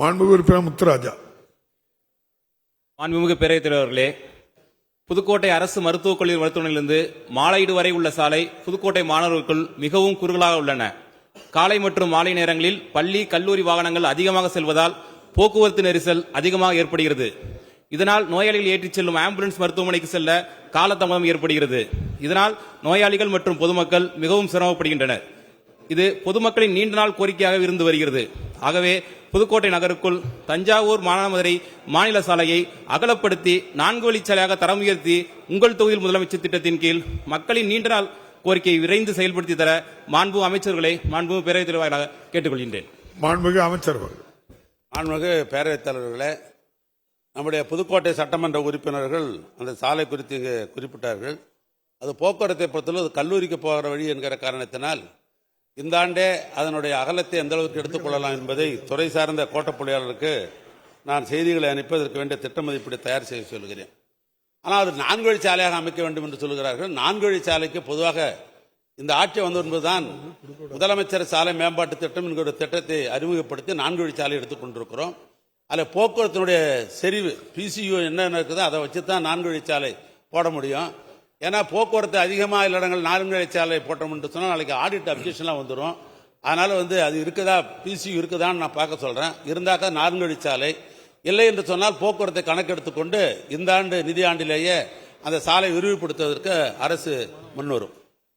மாண்புமிகு உறுப்பினர் முத்துராஜா. மாண்புமிகு பேரவைத் தலைவர்களே, புதுக்கோட்டை அரசு மருத்துவக் கல்லூரி மருத்துவமனையிலிருந்து மாலையீடு வரை உள்ள சாலை புதுக்கோட்டை மாணவர்களுக்குள் மிகவும் குறுகலாக உள்ளன. காலை மற்றும் மாலை நேரங்களில் பள்ளி கல்லூரி வாகனங்கள் அதிகமாக செல்வதால் போக்குவரத்து நெரிசல் அதிகமாக ஏற்படுகிறது. இதனால் நோயாளிகள் ஏற்றிச் செல்லும் ஆம்புலன்ஸ் மருத்துவமனைக்கு செல்ல காலதாமதம் ஏற்படுகிறது. இதனால் நோயாளிகள் மற்றும் பொதுமக்கள் மிகவும் சிரமப்படுகின்றனர். இது பொதுமக்களின் நீண்ட நாள் கோரிக்கையாக இருந்து வருகிறது. ஆகவே புதுக்கோட்டை நகருக்குள் தஞ்சாவூர் மானாமதுரை மாநில சாலையை அகலப்படுத்தி 4 வழிச்சாலையாக தரம் உயர்த்தி உங்கள் தொகுதியில் முதலமைச்சர் திட்டத்தின் கீழ் மக்களின் நீண்ட நாள் கோரிக்கையை விரைந்து செயல்படுத்தி தர மாண்பு அமைச்சர்களை மாண்பு பேரவைத் தலைவராக கேட்டுக்கொள்கின்றேன். மாண்புமிகு அமைச்சர்கள். மாண்புமிகு பேரவைத் தலைவர்களே, நம்முடைய புதுக்கோட்டை சட்டமன்ற உறுப்பினர்கள் அந்த சாலை குறித்து இங்கு குறிப்பிட்டார்கள். அது போக்குவரத்தை பொறுத்தவரை அது கல்லூரிக்கு போகிற வழி என்கிற காரணத்தினால் இந்த ஆண்டே அதனுடைய அகலத்தை எந்த அளவுக்கு எடுத்துக்கொள்ளலாம் என்பதை துறை சார்ந்த கோட்டப்பொழியாளருக்கு நான் செய்திகளை அனுப்பி அதற்கு வேண்டிய திட்ட மதிப்பீடு தயார் செய்ய சொல்கிறேன். ஆனால் அது 4 வழிச்சாலையாக அமைக்க வேண்டும் என்று சொல்கிறார்கள். 4 வழிச்சாலைக்கு பொதுவாக இந்த ஆட்சி வந்த என்பதுதான் முதலமைச்சர் சாலை மேம்பாட்டு திட்டம் என்கிற திட்டத்தை அறிமுகப்படுத்தி 4 வழிச்சாலை எடுத்துக் கொண்டிருக்கிறோம். அதில் போக்குவரத்தினுடைய செறிவு பிசியூ என்ன இருக்குதோ அதை வச்சு தான் 4 வழிச்சாலை போட முடியும். ஏன்னா போக்குவரத்து அதிகமாக இடங்கள் 4 வழிச்சாலை போட்டோம்னு சொன்னால் நாளைக்கு ஆடிட் அப்ஜெக்ஷன்லாம் வந்துடும். அதனால அது இருக்குதா பிசியூ இருக்குதான்னு நான் பார்க்க சொல்றேன். இருந்தாக்கா 4 வழிச்சாலை, இல்லை என்று சொன்னால் போக்குவரத்தை கணக்கெடுத்துக்கொண்டு இந்த ஆண்டு நிதி ஆண்டிலேயே அந்த சாலை விரிவுபடுத்துவதற்கு அரசு முன்வரும்.